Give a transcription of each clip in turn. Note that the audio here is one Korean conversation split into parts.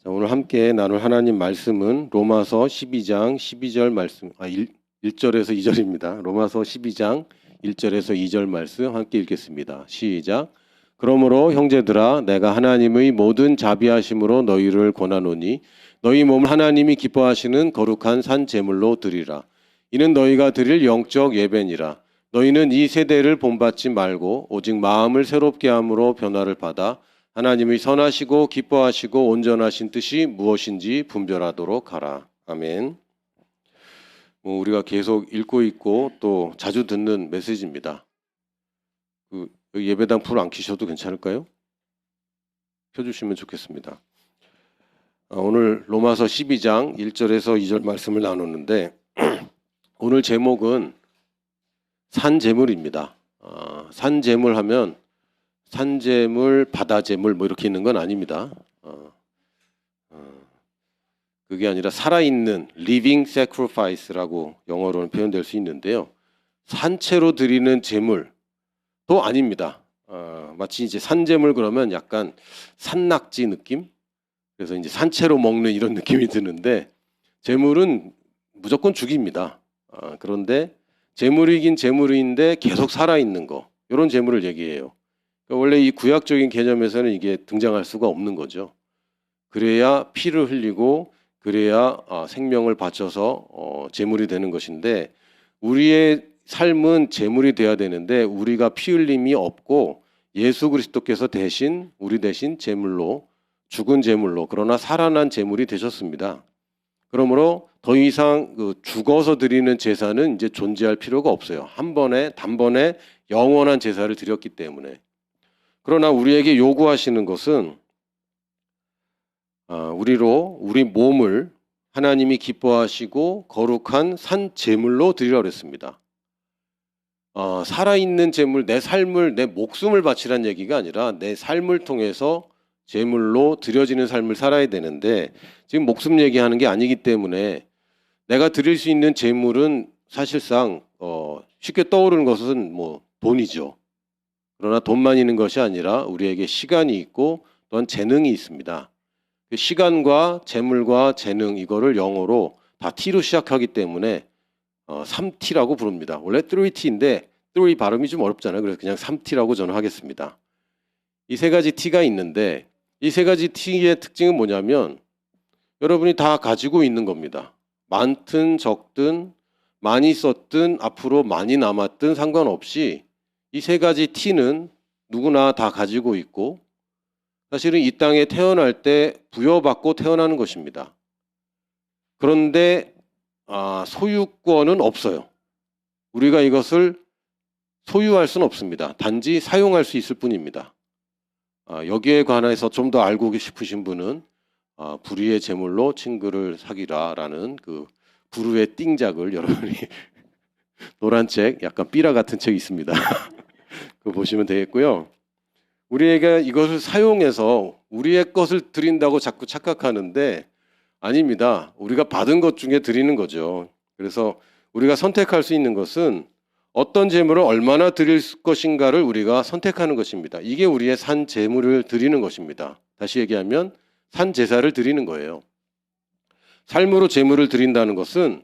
자, 오늘 함께 나눌 하나님 말씀은 로마서 12장 12절 말씀, 1절에서 2절입니다. 로마서 12장 1절에서 2절 말씀 함께 읽겠습니다. 시작. 그러므로 형제들아 내가 하나님의 모든 자비하심으로 너희를 권하노니 너희 몸을 하나님이 기뻐하시는 거룩한 산 제물로 드리라. 이는 너희가 드릴 영적 예배니라. 너희는 이 세대를 본받지 말고 오직 마음을 새롭게 함으로 변화를 받아 하나님의 선하시고 기뻐하시고 온전하신 뜻이 무엇인지 분별하도록 하라. 아멘. 우리가 계속 읽고 있고 또 자주 듣는 메시지입니다. 예배당 불 안 켜셔도 괜찮을까요? 켜주시면 좋겠습니다. 오늘 로마서 12장 1절에서 2절 말씀을 나누는데 오늘 제목은 산제물입니다. 산제물 하면 산제물, 바다제물 뭐 이렇게 있는 건 아닙니다. 그게 아니라 살아있는 living sacrifice라고 영어로는 표현될 수 있는데요. 산채로 드리는 제물도 아닙니다. 마치 이제 산제물 그러면 약간 산낙지 느낌? 그래서 이제 산채로 먹는 이런 느낌이 드는데 제물은 무조건 죽입니다. 그런데 제물이긴 제물인데 계속 살아있는 거 이런 제물을 얘기해요. 원래 이 구약적인 개념에서는 이게 등장할 수가 없는 거죠. 그래야 피를 흘리고 그래야 생명을 바쳐서 제물이 되는 것인데 우리의 삶은 제물이 돼야 되는데 우리가 피 흘림이 없고 예수 그리스도께서 대신 우리 대신 제물로 죽은 제물로 그러나 살아난 제물이 되셨습니다. 그러므로 더 이상 죽어서 드리는 제사는 이제 존재할 필요가 없어요. 한 번에 단번에 영원한 제사를 드렸기 때문에. 그러나 우리에게 요구하시는 것은 우리 몸을 하나님이 기뻐하시고 거룩한 산 제물로 드리라고 했습니다. 살아있는 제물, 내 삶을, 내 목숨을 바치란 얘기가 아니라 내 삶을 통해서 제물로 드려지는 삶을 살아야 되는데 지금 목숨 얘기하는 게 아니기 때문에 내가 드릴 수 있는 제물은 사실상 쉽게 떠오르는 것은 뭐 돈이죠. 그러나 돈만 있는 것이 아니라 우리에게 시간이 있고 또한 재능이 있습니다. 시간과 재물과 재능 이거를 영어로 다 T로 시작하기 때문에 3T라고 부릅니다. 원래 3T인데 3 발음이 좀 어렵잖아요. 그래서 그냥 3T라고 저는 하겠습니다. 이 세 가지 T가 있는데 이 세 가지 T의 특징은 뭐냐면 여러분이 다 가지고 있는 겁니다. 많든 적든 많이 썼든 앞으로 많이 남았든 상관없이 이 세 가지 T는 누구나 다 가지고 있고 사실은 이 땅에 태어날 때 부여받고 태어나는 것입니다. 그런데 소유권은 없어요. 우리가 이것을 소유할 수는 없습니다. 단지 사용할 수 있을 뿐입니다. 여기에 관해서 좀 더 알고 싶으신 분은 불의의 제물로 친구를 사귀라라는 그 불후의 띵작을 여러분이 노란 책, 약간 삐라 같은 책이 있습니다. 그거 보시면 되겠고요. 우리에게 이것을 사용해서 우리의 것을 드린다고 자꾸 착각하는데 아닙니다. 우리가 받은 것 중에 드리는 거죠. 그래서 우리가 선택할 수 있는 것은 어떤 제물을 얼마나 드릴 것인가를 우리가 선택하는 것입니다. 이게 우리의 산 제물을 드리는 것입니다. 다시 얘기하면 산 제사를 드리는 거예요. 삶으로 제물을 드린다는 것은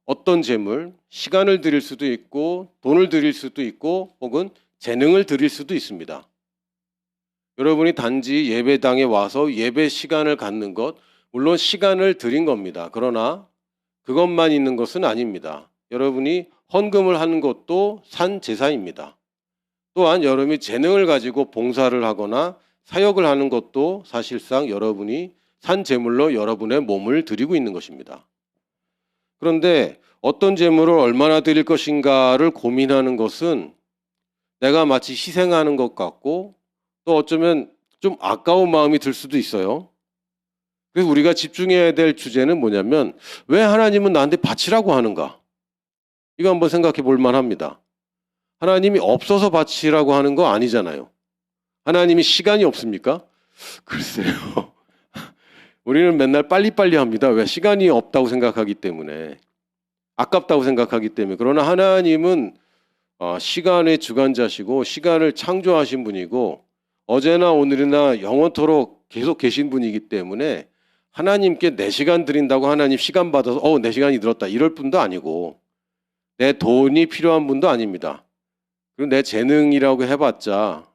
어떤 제물, 시간을 드릴 수도 있고 돈을 드릴 수도 있고 혹은 재능을 드릴 수도 있습니다. 여러분이 단지 예배당에 와서 예배 시간을 갖는 것, 물론 시간을 드린 겁니다. 그러나 그것만 있는 것은 아닙니다. 여러분이 헌금을 하는 것도 산 제사입니다. 또한 여러분이 재능을 가지고 봉사를 하거나 사역을 하는 것도 사실상 여러분이 산 제물로 여러분의 몸을 드리고 있는 것입니다. 그런데 어떤 제물을 얼마나 드릴 것인가를 고민하는 것은 내가 마치 희생하는 것 같고 또 어쩌면 좀 아까운 마음이 들 수도 있어요. 그래서 우리가 집중해야 될 주제는 뭐냐면 왜 하나님은 나한테 바치라고 하는가? 이거 한번 생각해 볼 만합니다. 하나님이 없어서 바치라고 하는 거 아니잖아요. 하나님이 시간이 없습니까? 글쎄요. 우리는 맨날 빨리빨리 합니다. 왜? 시간이 없다고 생각하기 때문에. 아깝다고 생각하기 때문에. 그러나 하나님은 시간의 주관자시고 시간을 창조하신 분이고 어제나 오늘이나 영원토록 계속 계신 분이기 때문에 하나님께 내 시간 드린다고 하나님 시간 받아서 내 시간이 늘었다 이럴 분도 아니고 내 돈이 필요한 분도 아닙니다. 그리고 내 재능이라고 해봤자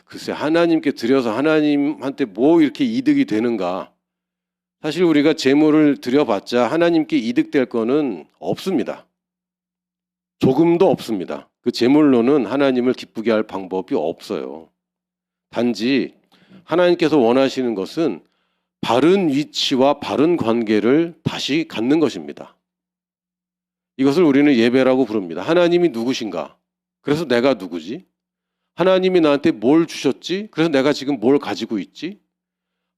글쎄 하나님께 드려서 하나님한테 뭐 이렇게 이득이 되는가. 사실 우리가 재물을 드려봤자 하나님께 이득될 거는 없습니다. 조금도 없습니다. 그 재물로는 하나님을 기쁘게 할 방법이 없어요. 단지 하나님께서 원하시는 것은 바른 위치와 바른 관계를 다시 갖는 것입니다. 이것을 우리는 예배라고 부릅니다. 하나님이 누구신가? 그래서 내가 누구지? 하나님이 나한테 뭘 주셨지? 그래서 내가 지금 뭘 가지고 있지?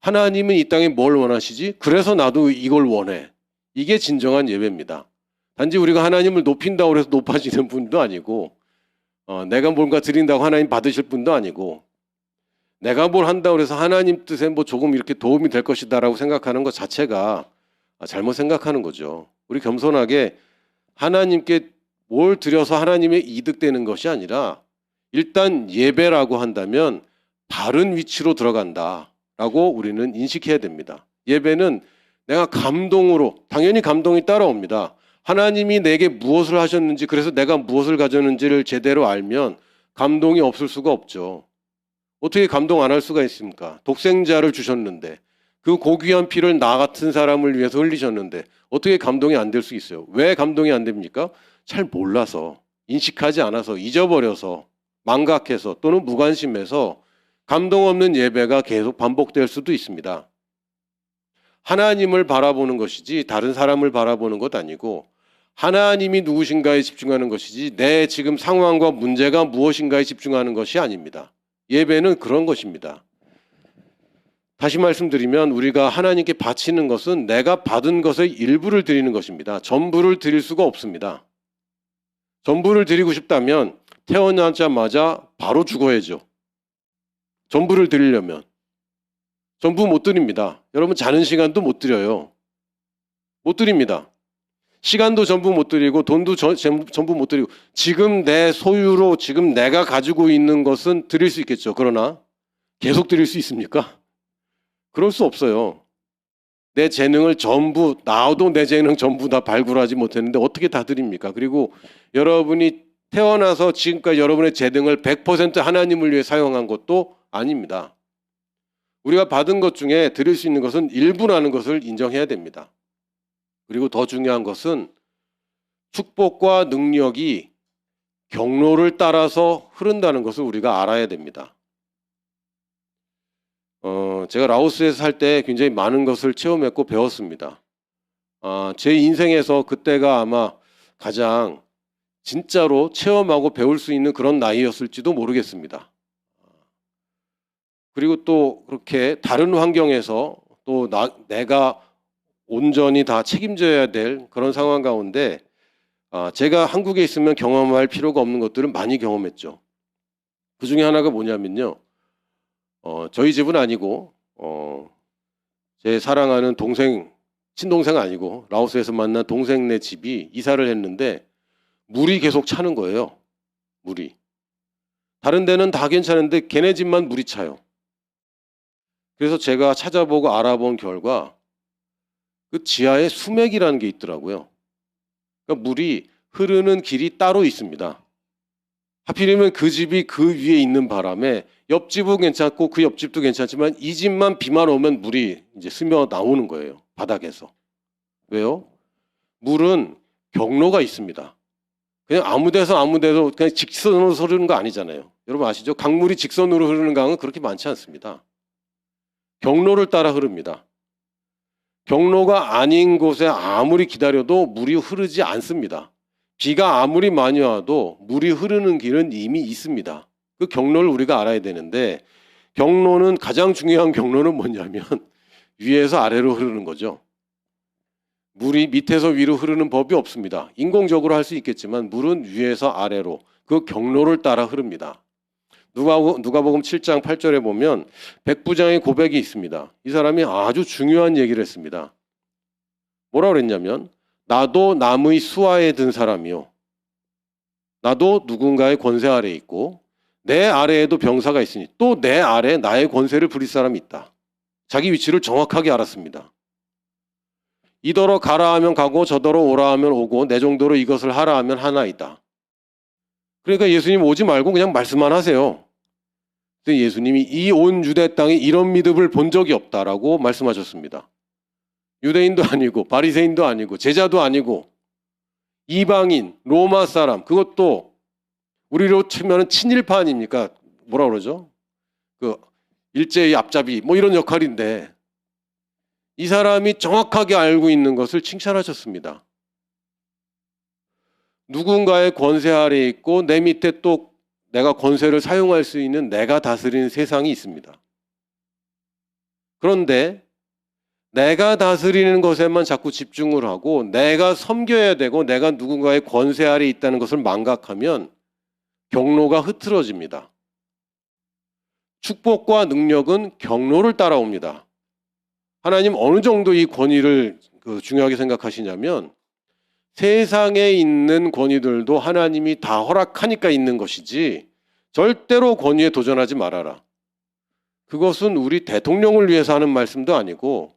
하나님은 이 땅에 뭘 원하시지? 그래서 나도 이걸 원해. 이게 진정한 예배입니다. 단지 우리가 하나님을 높인다고 해서 높아지는 분도 아니고 내가 뭔가 드린다고 하나님 받으실 분도 아니고 내가 뭘 한다고 해서 하나님 뜻에 뭐 조금 이렇게 도움이 될 것이다라고 생각하는 것 자체가 잘못 생각하는 거죠. 우리 겸손하게 하나님께 뭘 드려서 하나님의 이득되는 것이 아니라 일단 예배라고 한다면 바른 위치로 들어간다라고 우리는 인식해야 됩니다. 예배는 내가 감동으로, 당연히 감동이 따라옵니다. 하나님이 내게 무엇을 하셨는지, 그래서 내가 무엇을 가졌는지를 제대로 알면 감동이 없을 수가 없죠. 어떻게 감동 안 할 수가 있습니까? 독생자를 주셨는데 그 고귀한 피를 나 같은 사람을 위해서 흘리셨는데 어떻게 감동이 안 될 수 있어요? 왜 감동이 안 됩니까? 잘 몰라서, 인식하지 않아서, 잊어버려서, 망각해서 또는 무관심해서 감동 없는 예배가 계속 반복될 수도 있습니다. 하나님을 바라보는 것이지 다른 사람을 바라보는 것 아니고 하나님이 누구신가에 집중하는 것이지 내 지금 상황과 문제가 무엇인가에 집중하는 것이 아닙니다. 예배는 그런 것입니다. 다시 말씀드리면 우리가 하나님께 바치는 것은 내가 받은 것의 일부를 드리는 것입니다. 전부를 드릴 수가 없습니다. 전부를 드리고 싶다면 태어나자마자 바로 죽어야죠. 전부를 드리려면. 전부 못 드립니다. 여러분 자는 시간도 못 드려요. 못 드립니다. 시간도 전부 못 드리고 돈도 전부 못 드리고 지금 내 소유로 지금 내가 가지고 있는 것은 드릴 수 있겠죠. 그러나 계속 드릴 수 있습니까? 그럴 수 없어요. 내 재능을 전부, 나도 내 재능 전부 다 발굴하지 못했는데 어떻게 다 드립니까? 그리고 여러분이 태어나서 지금까지 여러분의 재능을 100% 하나님을 위해 사용한 것도 아닙니다. 우리가 받은 것 중에 드릴 수 있는 것은 일부라는 것을 인정해야 됩니다. 그리고 더 중요한 것은 축복과 능력이 경로를 따라서 흐른다는 것을 우리가 알아야 됩니다. 제가 라오스에서 살 때 굉장히 많은 것을 체험했고 배웠습니다. 제 인생에서 그때가 아마 가장 진짜로 체험하고 배울 수 있는 그런 나이였을지도 모르겠습니다. 그리고 또 그렇게 다른 환경에서 또 내가 온전히 다 책임져야 될 그런 상황 가운데 제가 한국에 있으면 경험할 필요가 없는 것들은 많이 경험했죠. 그 중에 하나가 뭐냐면요. 저희 집은 아니고 제 사랑하는 동생, 친동생 아니고 라오스에서 만난 동생네 집이 이사를 했는데 물이 계속 차는 거예요. 물이. 다른 데는 다 괜찮은데 걔네 집만 물이 차요. 그래서 제가 찾아보고 알아본 결과 그 지하에 수맥이라는 게 있더라고요. 그러니까 물이 흐르는 길이 따로 있습니다. 하필이면 그 집이 그 위에 있는 바람에 옆집은 괜찮고 그 옆집도 괜찮지만 이 집만 비만 오면 물이 이제 스며 나오는 거예요. 바닥에서. 왜요? 물은 경로가 있습니다. 그냥 아무 데도 그냥 직선으로 흐르는 거 아니잖아요. 여러분 아시죠? 강물이 직선으로 흐르는 강은 그렇게 많지 않습니다. 경로를 따라 흐릅니다. 경로가 아닌 곳에 아무리 기다려도 물이 흐르지 않습니다. 비가 아무리 많이 와도 물이 흐르는 길은 이미 있습니다. 그 경로를 우리가 알아야 되는데 경로는 가장 중요한 경로는 뭐냐면 위에서 아래로 흐르는 거죠. 물이 밑에서 위로 흐르는 법이 없습니다. 인공적으로 할 수 있겠지만 물은 위에서 아래로 그 경로를 따라 흐릅니다. 누가복음 7장 8절에 보면 백부장의 고백이 있습니다. 이 사람이 아주 중요한 얘기를 했습니다. 뭐라고 그랬냐면 나도 남의 수하에 든 사람이요. 나도 누군가의 권세 아래에 있고 내 아래에도 병사가 있으니 또 내 아래에 나의 권세를 부릴 사람이 있다. 자기 위치를 정확하게 알았습니다. 이더러 가라 하면 가고 저더러 오라 하면 오고 내 정도로 이것을 하라 하면 하나이다. 그러니까 예수님 오지 말고 그냥 말씀만 하세요. 근데 예수님이 이 온 유대 땅에 이런 믿음을 본 적이 없다라고 말씀하셨습니다. 유대인도 아니고 바리새인도 아니고 제자도 아니고 이방인, 로마 사람, 그것도 우리로 치면 친일파 아닙니까? 뭐라 그러죠? 그 일제의 앞잡이 뭐 이런 역할인데 이 사람이 정확하게 알고 있는 것을 칭찬하셨습니다. 누군가의 권세 아래에 있고 내 밑에 또 내가 권세를 사용할 수 있는 내가 다스리는 세상이 있습니다. 그런데 내가 다스리는 것에만 자꾸 집중을 하고 내가 섬겨야 되고 내가 누군가의 권세 아래에 있다는 것을 망각하면 경로가 흐트러집니다. 축복과 능력은 경로를 따라옵니다. 하나님 어느 정도 이 권위를 중요하게 생각하시냐면 세상에 있는 권위들도 하나님이 다 허락하니까 있는 것이지 절대로 권위에 도전하지 말아라. 그것은 우리 대통령을 위해서 하는 말씀도 아니고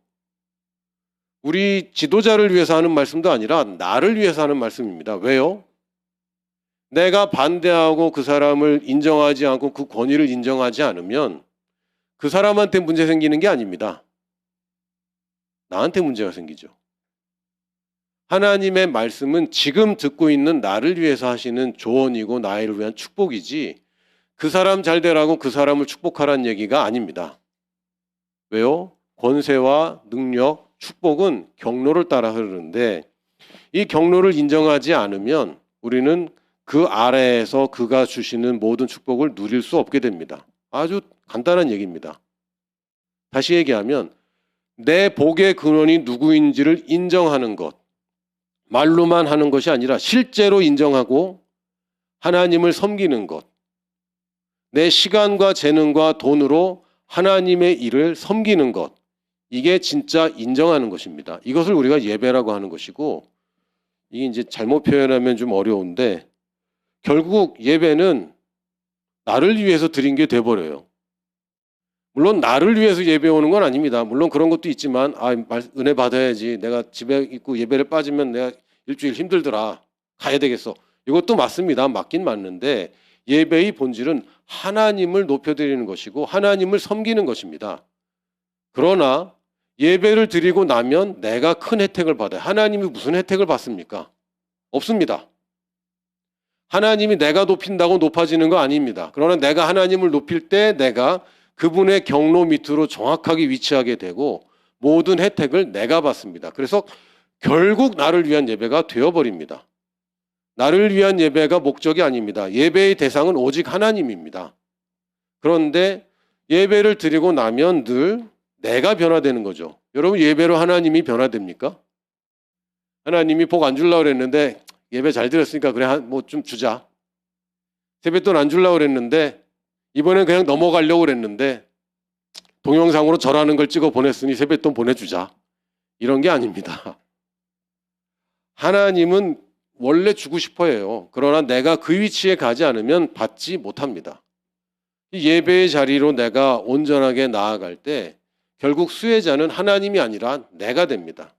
우리 지도자를 위해서 하는 말씀도 아니라 나를 위해서 하는 말씀입니다. 왜요? 내가 반대하고 그 사람을 인정하지 않고 그 권위를 인정하지 않으면 그 사람한테 문제 생기는 게 아닙니다. 나한테 문제가 생기죠. 하나님의 말씀은 지금 듣고 있는 나를 위해서 하시는 조언이고 나를 위한 축복이지 그 사람 잘 되라고 그 사람을 축복하라는 얘기가 아닙니다. 왜요? 권세와 능력, 축복은 경로를 따라 흐르는데 이 경로를 인정하지 않으면 우리는 그 아래에서 그가 주시는 모든 축복을 누릴 수 없게 됩니다. 아주 간단한 얘기입니다. 다시 얘기하면 내 복의 근원이 누구인지를 인정하는 것, 말로만 하는 것이 아니라 실제로 인정하고 하나님을 섬기는 것, 내 시간과 재능과 돈으로 하나님의 일을 섬기는 것, 이게 진짜 인정하는 것입니다. 이것을 우리가 예배라고 하는 것이고 이게 이제 잘못 표현하면 좀 어려운데 결국 예배는 나를 위해서 드린 게 돼버려요. 물론 나를 위해서 예배 오는 건 아닙니다. 물론 그런 것도 있지만 은혜 받아야지. 내가 집에 있고 예배를 빠지면 내가 일주일 힘들더라. 가야 되겠어. 이것도 맞습니다. 맞긴 맞는데 예배의 본질은 하나님을 높여드리는 것이고 하나님을 섬기는 것입니다. 그러나 예배를 드리고 나면 내가 큰 혜택을 받아요. 하나님이 무슨 혜택을 받습니까? 없습니다. 하나님이 내가 높인다고 높아지는 거 아닙니다. 그러나 내가 하나님을 높일 때 내가 그분의 경로 밑으로 정확하게 위치하게 되고 모든 혜택을 내가 받습니다. 그래서 결국 나를 위한 예배가 되어버립니다. 나를 위한 예배가 목적이 아닙니다. 예배의 대상은 오직 하나님입니다. 그런데 예배를 드리고 나면 늘 내가 변화되는 거죠. 여러분 예배로 하나님이 변화됩니까? 하나님이 복 안 주려고 그랬는데 예배 잘 드렸으니까 그래 뭐 좀 주자. 세뱃돈 안 주려고 그랬는데 이번엔 그냥 넘어가려고 그랬는데 동영상으로 절하는 걸 찍어 보냈으니 세뱃돈 보내주자. 이런 게 아닙니다. 하나님은 원래 주고 싶어 해요. 그러나 내가 그 위치에 가지 않으면 받지 못합니다. 이 예배의 자리로 내가 온전하게 나아갈 때 결국 수혜자는 하나님이 아니라 내가 됩니다.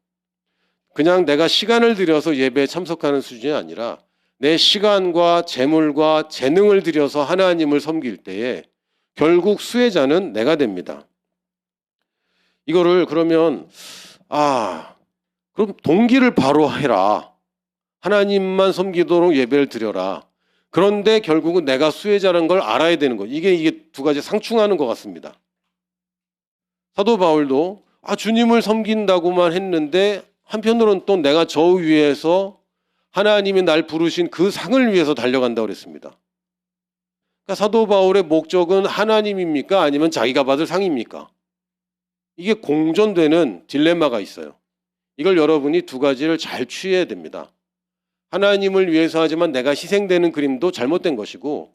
그냥 내가 시간을 들여서 예배에 참석하는 수준이 아니라 내 시간과 재물과 재능을 들여서 하나님을 섬길 때에 결국 수혜자는 내가 됩니다. 이거를 그러면 그럼 동기를 바로 해라. 하나님만 섬기도록 예배를 드려라. 그런데 결국은 내가 수혜자라는 걸 알아야 되는 거예요. 이게 두 가지 상충하는 것 같습니다. 사도 바울도 주님을 섬긴다고만 했는데 한편으로는 또 내가 저 위에서 하나님이 날 부르신 그 상을 위해서 달려간다고 그랬습니다. 그러니까 사도 바울의 목적은 하나님입니까? 아니면 자기가 받을 상입니까? 이게 공존되는 딜레마가 있어요. 이걸 여러분이 두 가지를 잘 취해야 됩니다. 하나님을 위해서 하지만 내가 희생되는 그림도 잘못된 것이고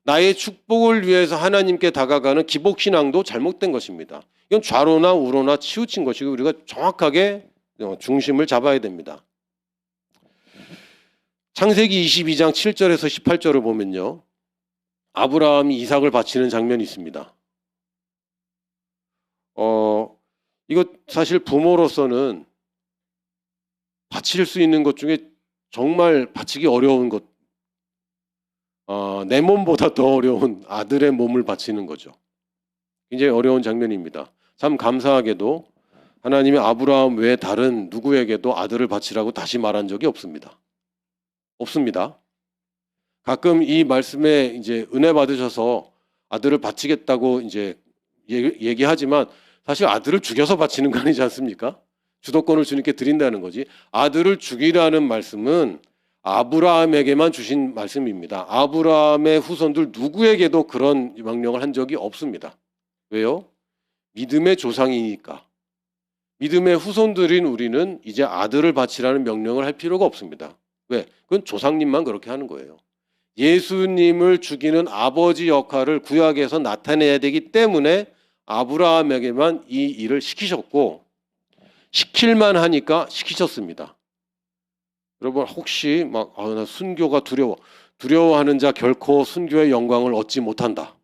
나의 축복을 위해서 하나님께 다가가는 기복신앙도 잘못된 것입니다. 이건 좌로나 우로나 치우친 것이고 우리가 정확하게 중심을 잡아야 됩니다. 창세기 22장 7절에서 18절을 보면요. 아브라함이 이삭을 바치는 장면이 있습니다. 이거 사실 부모로서는 바칠 수 있는 것 중에 정말 바치기 어려운 것, 내 몸보다 더 어려운 아들의 몸을 바치는 거죠. 굉장히 어려운 장면입니다. 참 감사하게도 하나님이 아브라함 외에 다른 누구에게도 아들을 바치라고 다시 말한 적이 없습니다. 없습니다. 가끔 이 말씀에 이제 은혜 받으셔서 아들을 바치겠다고 이제 얘기하지만 사실 아들을 죽여서 바치는 거 아니지 않습니까? 주도권을 주님께 드린다는 거지. 아들을 죽이라는 말씀은 아브라함에게만 주신 말씀입니다. 아브라함의 후손들 누구에게도 그런 명령을 한 적이 없습니다. 왜요? 믿음의 조상이니까. 믿음의 후손들인 우리는 이제 아들을 바치라는 명령을 할 필요가 없습니다. 왜? 그건 조상님만 그렇게 하는 거예요. 예수님을 죽이는 아버지 역할을 구약에서 나타내야 되기 때문에 아브라함에게만 이 일을 시키셨고, 시킬만 하니까 시키셨습니다. 여러분 혹시 나 순교가 두려워하는 자 결코 순교의 영광을 얻지 못한다.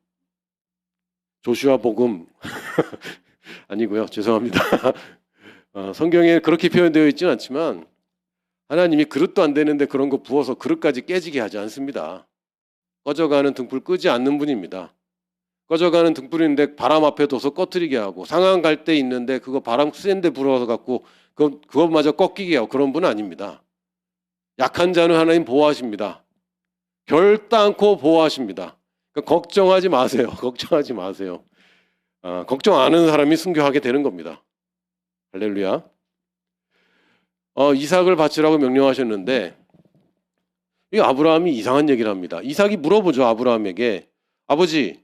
조슈아 복음 아니고요. 죄송합니다. 성경에 그렇게 표현되어 있지는 않지만 하나님이 그릇도 안 되는데 그런 거 부어서 그릇까지 깨지게 하지 않습니다. 꺼져가는 등불 끄지 않는 분입니다. 꺼져가는 등불인데 바람 앞에 둬서 꺼트리게 하고, 상한 갈 때 있는데 그거 바람 센데 불어서 갖고 그것마저 꺾이게 하고, 그런 분은 아닙니다. 약한 자는 하나님 보호하십니다. 결단코 보호하십니다. 그러니까 걱정하지 마세요. 걱정하지 마세요. 걱정 안 하는 사람이 순교하게 되는 겁니다. 할렐루야. 이삭을 바치라고 명령하셨는데 이 아브라함이 이상한 얘기를 합니다. 이삭이 물어보죠. 아브라함에게, 아버지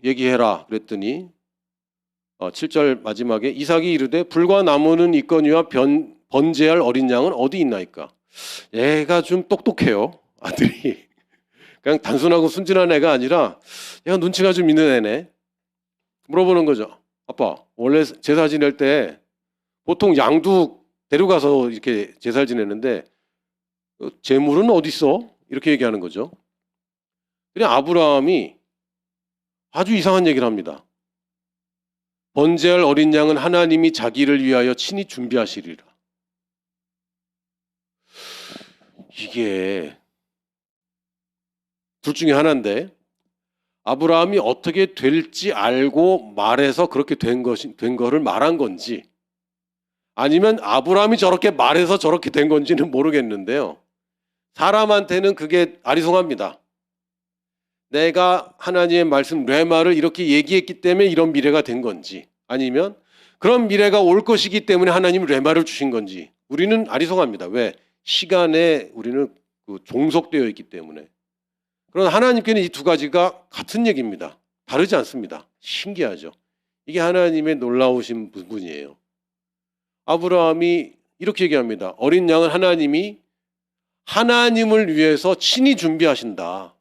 얘기해라. 그랬더니 7절 마지막에 이삭이 이르되 불과 나무는 있거니와 번제할 어린 양은 어디 있나이까. 얘가 좀 똑똑해요. 아들이 그냥 단순하고 순진한 애가 아니라 얘가 눈치가 좀 있는 애네. 물어보는 거죠. 아빠, 원래 제사 지낼 때 보통 양도 데려가서 이렇게 제사를 지내는데 제물은 어디 있어? 이렇게 얘기하는 거죠. 그냥 아브라함이 아주 이상한 얘기를 합니다. 번제할 어린 양은 하나님이 자기를 위하여 친히 준비하시리라. 이게 둘 중에 하나인데, 아브라함이 어떻게 될지 알고 말해서 그렇게 된 거를 말한 건지, 아니면 아브라함이 저렇게 말해서 저렇게 된 건지는 모르겠는데요. 사람한테는 그게 아리송합니다. 내가 하나님의 말씀 레마를 이렇게 얘기했기 때문에 이런 미래가 된 건지, 아니면 그런 미래가 올 것이기 때문에 하나님이 레마를 주신 건지, 우리는 아리송합니다. 왜? 시간에 우리는 종속되어 있기 때문에. 그러나 하나님께는 이 두 가지가 같은 얘기입니다. 다르지 않습니다. 신기하죠. 이게 하나님의 놀라우신 부분이에요. 아브라함이 이렇게 얘기합니다. 어린 양은 하나님이 하나님을 위해서 친히 준비하신다.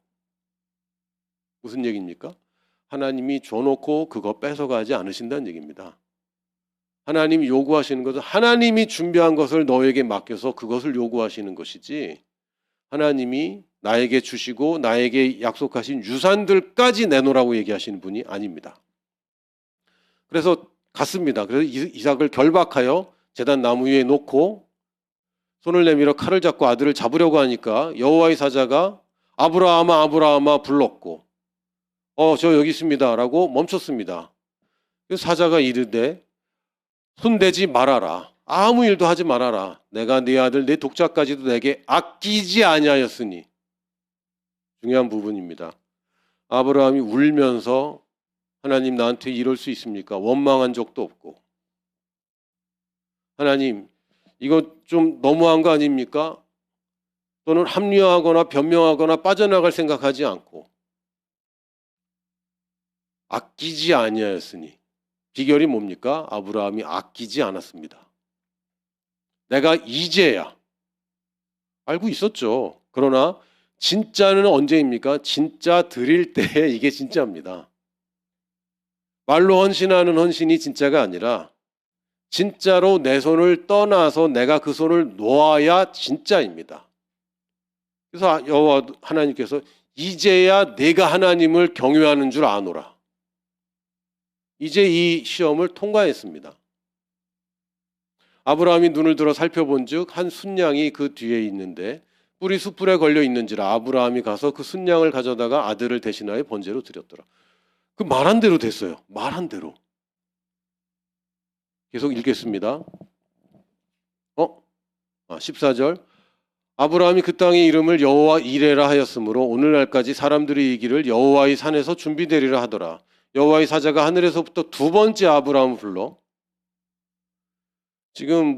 무슨 얘기입니까? 하나님이 줘놓고 그거 뺏어가지 않으신다는 얘기입니다. 하나님이 요구하시는 것은 하나님이 준비한 것을 너에게 맡겨서 그것을 요구하시는 것이지, 하나님이 나에게 주시고 나에게 약속하신 유산들까지 내놓으라고 얘기하시는 분이 아닙니다. 그래서 갔습니다. 그래서 이삭을 결박하여 제단 나무 위에 놓고 손을 내밀어 칼을 잡고 아들을 잡으려고 하니까 여호와의 사자가 아브라함아 아브라함아 불렀고 저 여기 있습니다 라고 멈췄습니다. 사자가 이르되 손대지 말아라. 아무 일도 하지 말아라. 내가 네 아들 네 독자까지도 내게 아끼지 아니하였으니. 중요한 부분입니다. 아브라함이 울면서 하나님 나한테 이럴 수 있습니까? 원망한 적도 없고, 하나님 이거 좀 너무한 거 아닙니까? 또는 합리화하거나 변명하거나 빠져나갈 생각하지 않고 아끼지 아니하였으니. 비결이 뭡니까? 아브라함이 아끼지 않았습니다. 내가 이제야 알고 있었죠. 그러나 진짜는 언제입니까? 진짜 드릴 때 이게 진짜입니다. 말로 헌신하는 헌신이 진짜가 아니라 진짜로 내 손을 떠나서 내가 그 손을 놓아야 진짜입니다. 그래서 여호와 하나님께서 이제야 내가 하나님을 경외하는 줄 아노라. 이제 이 시험을 통과했습니다. 아브라함이 눈을 들어 살펴본즉 한 순양이 그 뒤에 있는데 뿔이 숯불에 걸려 있는지라 아브라함이 가서 그 순양을 가져다가 아들을 대신하여 번제로 드렸더라. 그 말한 대로 됐어요. 말한 대로. 계속 읽겠습니다. 14절. 아브라함이 그 땅의 이름을 여호와 이레라 하였으므로 오늘날까지 사람들이 이 길을 여호와의 산에서 준비되리라 하더라. 여호와의 사자가 하늘에서부터 두 번째 아브라함을 불러 지금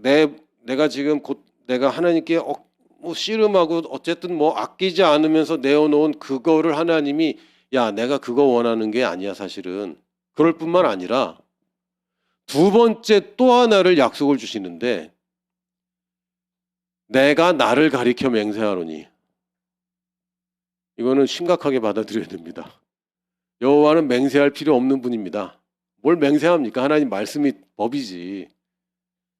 내가 지금 곧 내가 하나님께 씨름하고 어쨌든 아끼지 않으면서 내어놓은 그거를 하나님이 야 내가 그거 원하는 게 아니야 사실은. 그럴 뿐만 아니라 두 번째 또 하나를 약속을 주시는데 내가 나를 가리켜 맹세하노니. 이거는 심각하게 받아들여야 됩니다. 여호와는 맹세할 필요 없는 분입니다. 뭘 맹세합니까? 하나님 말씀이 법이지.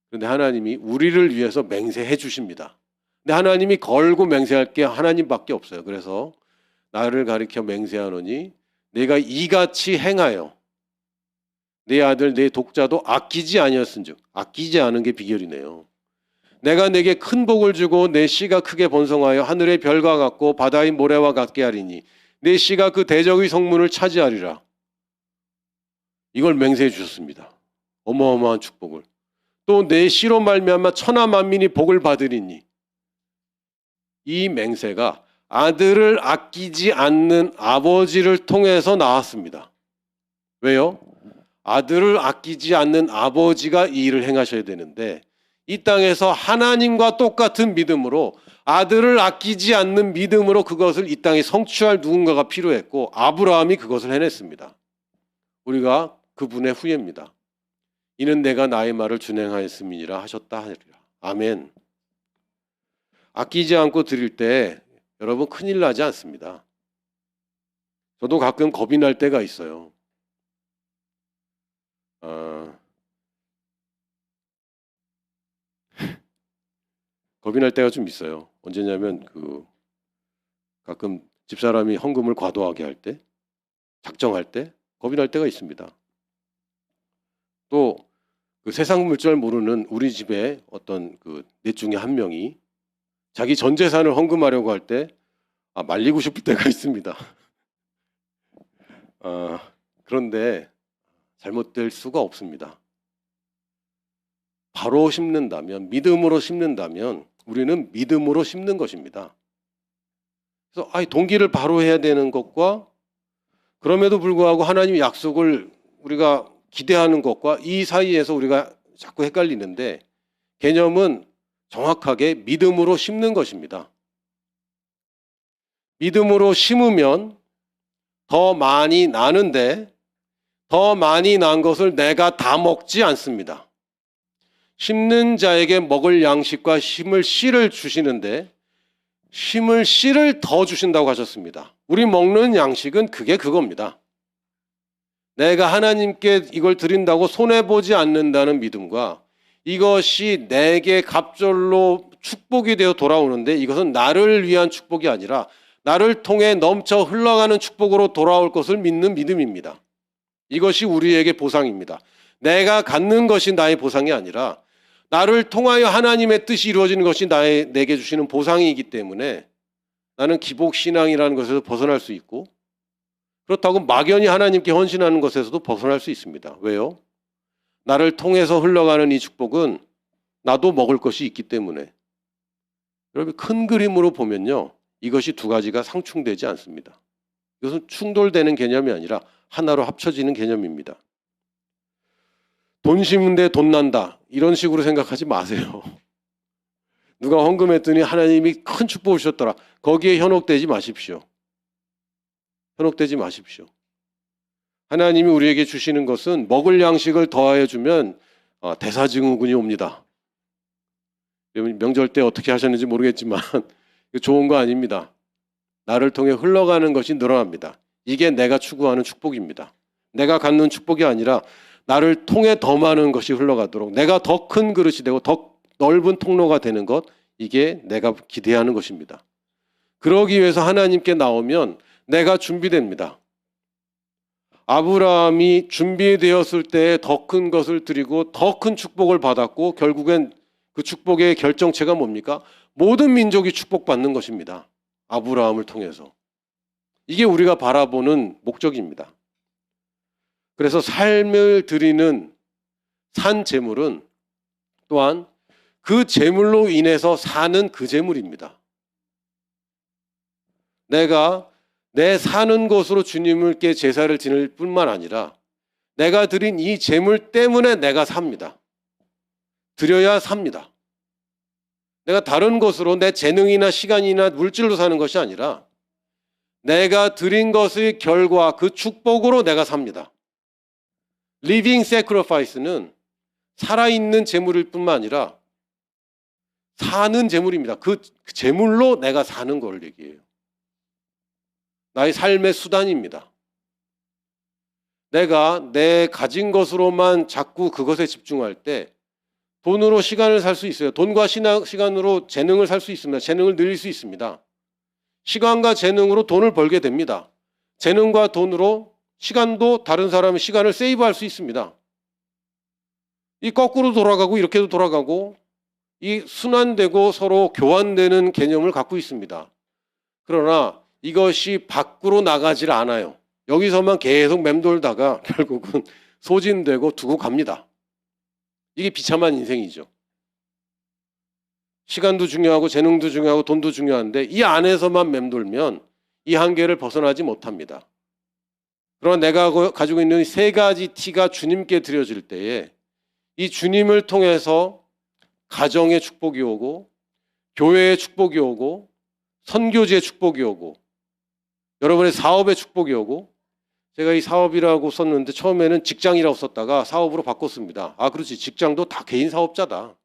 그런데 하나님이 우리를 위해서 맹세해 주십니다. 근데 하나님이 걸고 맹세할 게 하나님밖에 없어요. 그래서 나를 가리켜 맹세하노니 내가 이같이 행하여 내 아들 내 독자도 아끼지 아니었은즉. 아끼지 않은 게 비결이네요. 내가 내게 큰 복을 주고 내 씨가 크게 번성하여 하늘의 별과 같고 바다의 모래와 같게 하리니 내 씨가 그 대적의 성문을 차지하리라. 이걸 맹세해 주셨습니다. 어마어마한 축복을. 또 내 씨로 말미암아 천하 만민이 복을 받으리니. 이 맹세가 아들을 아끼지 않는 아버지를 통해서 나왔습니다. 왜요? 아들을 아끼지 않는 아버지가 이 일을 행하셔야 되는데 이 땅에서 하나님과 똑같은 믿음으로 아들을 아끼지 않는 믿음으로 그것을 이 땅에 성취할 누군가가 필요했고 아브라함이 그것을 해냈습니다. 우리가 그분의 후예입니다. 이는 내가 나의 말을 준행하였음이니라 하셨다 하리라. 아멘. 아끼지 않고 드릴 때 여러분 큰일 나지 않습니다. 저도 가끔 겁이 날 때가 있어요. 겁이 날 때가 좀 있어요. 언제냐면 가끔 집사람이 헌금을 과도하게 할 때, 작정할 때 겁이 날 때가 있습니다. 또 그 세상 물정 모르는 우리 집에 어떤 넷 중에 한 명이 자기 전 재산을 헌금하려고 할 때 말리고 싶을 때가 있습니다. 그런데 잘못될 수가 없습니다. 바로 심는다면, 믿음으로 심는다면 우리는 믿음으로 심는 것입니다. 그래서 동기를 바로 해야 되는 것과 그럼에도 불구하고 하나님의 약속을 우리가 기대하는 것과 이 사이에서 우리가 자꾸 헷갈리는데 개념은 정확하게 믿음으로 심는 것입니다. 믿음으로 심으면 더 많이 나는데 더 많이 난 것을 내가 다 먹지 않습니다. 심는 자에게 먹을 양식과 심을 씨를 주시는데 심을 씨를 더 주신다고 하셨습니다. 우리 먹는 양식은 그겁니다. 내가 하나님께 이걸 드린다고 손해보지 않는다는 믿음과 이것이 내게 갑절로 축복이 되어 돌아오는데 이것은 나를 위한 축복이 아니라 나를 통해 넘쳐 흘러가는 축복으로 돌아올 것을 믿는 믿음입니다. 이것이 우리에게 보상입니다. 내가 갖는 것이 나의 보상이 아니라 나를 통하여 하나님의 뜻이 이루어지는 것이 내게 주시는 보상이기 때문에 나는 기복신앙이라는 것에서 벗어날 수 있고 그렇다고 막연히 하나님께 헌신하는 것에서도 벗어날 수 있습니다. 왜요? 나를 통해서 흘러가는 이 축복은 나도 먹을 것이 있기 때문에. 여러분 큰 그림으로 보면요. 이것이 두 가지가 상충되지 않습니다. 이것은 충돌되는 개념이 아니라 하나로 합쳐지는 개념입니다. 돈 심는데 돈 난다. 이런 식으로 생각하지 마세요. 누가 헌금했더니 하나님이 큰 축복을 주셨더라. 거기에 현혹되지 마십시오. 현혹되지 마십시오. 하나님이 우리에게 주시는 것은 먹을 양식을 더하여 주면 대사증후군이 옵니다. 명절 때 어떻게 하셨는지 모르겠지만 좋은 거 아닙니다. 나를 통해 흘러가는 것이 늘어납니다. 이게 내가 추구하는 축복입니다. 내가 갖는 축복이 아니라 나를 통해 더 많은 것이 흘러가도록 내가 더 큰 그릇이 되고 더 넓은 통로가 되는 것, 이게 내가 기대하는 것입니다. 그러기 위해서 하나님께 나오면 내가 준비됩니다. 아브라함이 준비되었을 때 더 큰 것을 드리고 더 큰 축복을 받았고 결국엔 그 축복의 결정체가 뭡니까? 모든 민족이 축복받는 것입니다. 아브라함을 통해서. 이게 우리가 바라보는 목적입니다. 그래서 삶을 드리는 산 제물은 또한 그 제물로 인해서 사는 그 제물입니다. 내가 내 사는 것으로 주님께 제사를 지낼 뿐만 아니라 내가 드린 이 제물 때문에 내가 삽니다. 드려야 삽니다. 내가 다른 것으로 내 재능이나 시간이나 물질로 사는 것이 아니라 내가 드린 것의 결과 그 축복으로 내가 삽니다. Living sacrifice는 살아있는 제물일 뿐만 아니라 사는 제물입니다. 그 제물로 내가 사는 걸 얘기해요. 나의 삶의 수단입니다. 내가 내 가진 것으로만 자꾸 그것에 집중할 때 돈으로 시간을 살 수 있어요. 돈과 시간으로 재능을 살 수 있습니다. 재능을 늘릴 수 있습니다. 시간과 재능으로 돈을 벌게 됩니다. 재능과 돈으로 시간도 다른 사람의 시간을 세이브할 수 있습니다. 이 거꾸로 돌아가고 이렇게도 돌아가고 이 순환되고 서로 교환되는 개념을 갖고 있습니다. 그러나 이것이 밖으로 나가질 않아요. 여기서만 계속 맴돌다가 결국은 소진되고 두고 갑니다. 이게 비참한 인생이죠. 시간도 중요하고 재능도 중요하고 돈도 중요한데 이 안에서만 맴돌면 이 한계를 벗어나지 못합니다. 그러나 내가 가지고 있는 세 가지 T가 주님께 드려질 때에 이 주님을 통해서 가정의 축복이 오고 교회의 축복이 오고 선교지의 축복이 오고 여러분의 사업의 축복이 오고 제가 이 사업이라고 썼는데 처음에는 직장이라고 썼다가 사업으로 바꿨습니다. 아 그렇지 직장도 다 개인 사업자다.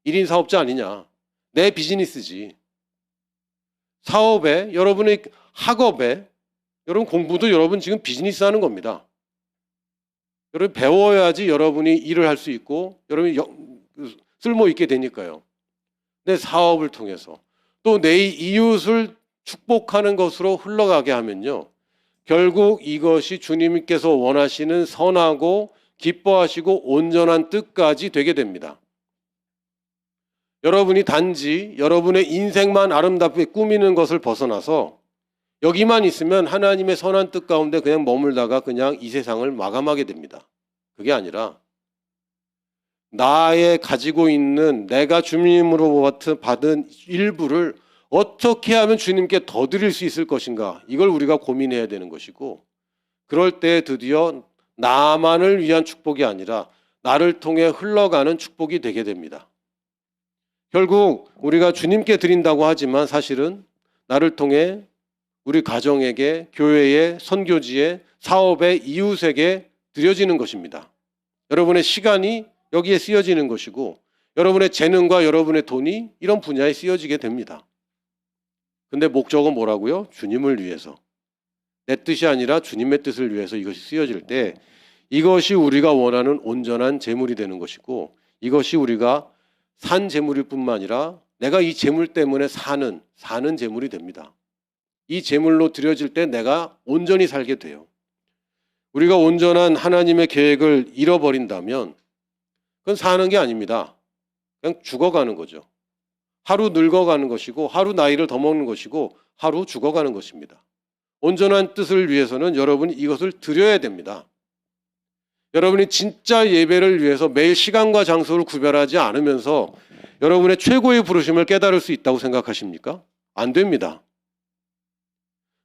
1인 사업자 아니냐. 내 비즈니스지. 사업에 여러분의 학업에 여러분 공부도 여러분 지금 비즈니스 하는 겁니다. 여러분 배워야지 여러분이 일을 할 수 있고 여러분이 쓸모 있게 되니까요. 내 사업을 통해서 또 내 이웃을 축복하는 것으로 흘러가게 하면요. 결국 이것이 주님께서 원하시는 선하고 기뻐하시고 온전한 뜻까지 되게 됩니다. 여러분이 단지 여러분의 인생만 아름답게 꾸미는 것을 벗어나서 여기만 있으면 하나님의 선한 뜻 가운데 그냥 머물다가 그냥 이 세상을 마감하게 됩니다. 그게 나의 가지고 있는 내가 주님으로부터 받은 일부를 어떻게 하면 주님께 더 드릴 수 있을 것인가 이걸 우리가 고민해야 되는 것이고 그럴 때 드디어 나만을 위한 축복이 아니라 나를 통해 흘러가는 축복이 되게 됩니다. 결국 우리가 주님께 드린다고 하지만 사실은 나를 통해 우리 가정에게 교회에 선교지에 사업에 이웃에게 드려지는 것입니다. 여러분의 시간이 여기에 쓰여지는 것이고 여러분의 재능과 여러분의 돈이 이런 분야에 쓰여지게 됩니다. 근데 목적은 뭐라고요? 주님을 위해서. 내 뜻이 아니라 주님의 뜻을 위해서 이것이 쓰여질 때 이것이 우리가 원하는 온전한 제물이 되는 것이고 이것이 우리가 산 제물일 뿐만 아니라 내가 이 제물 때문에 사는 제물이 됩니다. 이 제물로 드려질 때 내가 온전히 살게 돼요. 우리가 온전한 하나님의 계획을 잃어버린다면 그건 사는 게 아닙니다. 그냥 죽어가는 거죠. 하루 늙어가는 것이고 하루 나이를 더 먹는 것이고 하루 죽어가는 것입니다. 온전한 뜻을 위해서는 여러분이 이것을 드려야 됩니다. 여러분이 진짜 예배를 위해서 매일 시간과 장소를 구별하지 않으면서 여러분의 최고의 부르심을 깨달을 수 있다고 생각하십니까? 안 됩니다.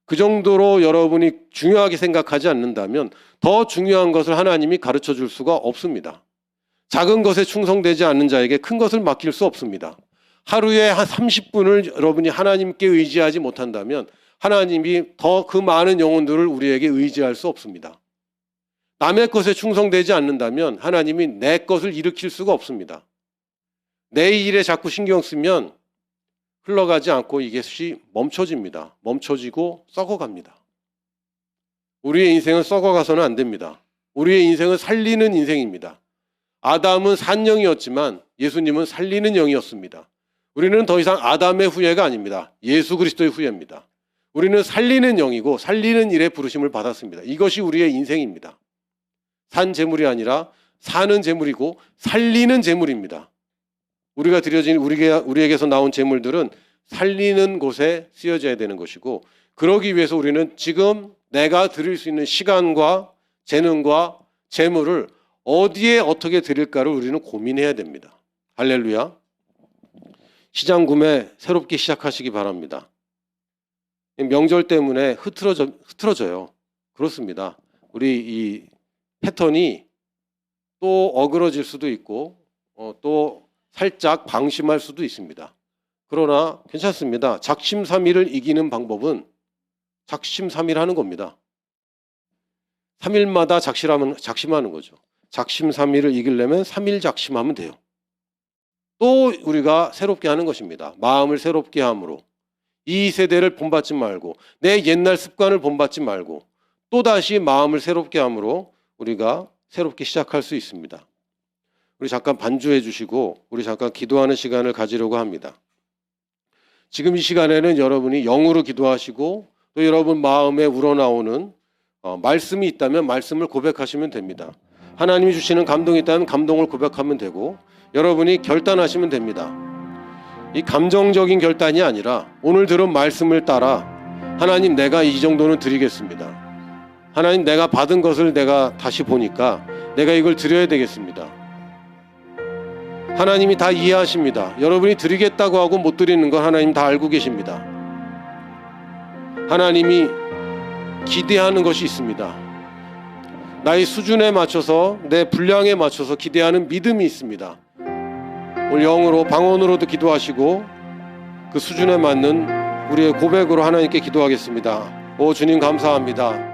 그 정도로 여러분이 중요하게 생각하지 않는다면 더 중요한 것을 하나님이 가르쳐 줄 수가 없습니다. 작은 것에 충성되지 않는 자에게 큰 것을 맡길 수 없습니다. 하루에 한 30분을 여러분이 하나님께 의지하지 못한다면 하나님이 더 그 많은 영혼들을 우리에게 의지할 수 없습니다. 남의 것에 충성되지 않는다면 하나님이 내 것을 일으킬 수가 없습니다. 내 일에 자꾸 신경 쓰면 흘러가지 않고 이것이 멈춰집니다. 멈춰지고 썩어갑니다. 우리의 인생은 썩어가서는 안 됩니다. 우리의 인생은 살리는 인생입니다. 아담은 산 영이었지만 예수님은 살리는 영이었습니다. 우리는 더 이상 아담의 후예가 아닙니다. 예수 그리스도의 후예입니다. 우리는 살리는 영이고 살리는 일에 부르심을 받았습니다. 이것이 우리의 인생입니다. 산 재물이 아니라 사는 재물이고 살리는 재물입니다. 우리가 드려진 우리에게서 나온 재물들은 살리는 곳에 쓰여져야 되는 것이고, 그러기 위해서 우리는 지금 내가 드릴 수 있는 시간과 재능과 재물을 어디에 어떻게 드릴까를 우리는 고민해야 됩니다. 할렐루야. 시장 구매 새롭게 시작하시기 바랍니다. 명절 때문에 흐트러져요. 그렇습니다. 우리 이 패턴이 또 어그러질 수도 있고 또 살짝 방심할 수도 있습니다. 그러나 괜찮습니다. 작심삼일을 이기는 방법은 작심삼일하는 겁니다. 3일마다 작심하는 거죠. 작심삼일을 이기려면 3일 작심하면 돼요. 또 우리가 새롭게 하는 것입니다. 마음을 새롭게 함으로 이 세대를 본받지 말고 내 옛날 습관을 본받지 말고 또다시 마음을 새롭게 함으로 우리가 새롭게 시작할 수 있습니다. 우리 잠깐 반주해 주시고 우리 잠깐 기도하는 시간을 가지려고 합니다. 지금 이 시간에는 여러분이 영으로 기도하시고 또 여러분 마음에 우러나오는 말씀이 있다면 말씀을 고백하시면 됩니다. 하나님이 주시는 감동이 있다면 감동을 고백하면 되고, 여러분이 결단하시면 됩니다. 이 감정적인 결단이 아니라 오늘 들은 말씀을 따라 하나님, 내가 이 정도는 드리겠습니다. 하나님, 내가 받은 것을 내가 다시 보니까 내가 이걸 드려야 되겠습니다. 하나님이 다 이해하십니다. 여러분이 드리겠다고 하고 못 드리는 건 하나님 다 알고 계십니다. 하나님이 기대하는 것이 있습니다. 나의 수준에 맞춰서, 내 분량에 맞춰서 기대하는 믿음이 있습니다. 오늘 영으로, 방언으로도 기도하시고 그 수준에 맞는 우리의 고백으로 하나님께 기도하겠습니다. 오 주님, 감사합니다.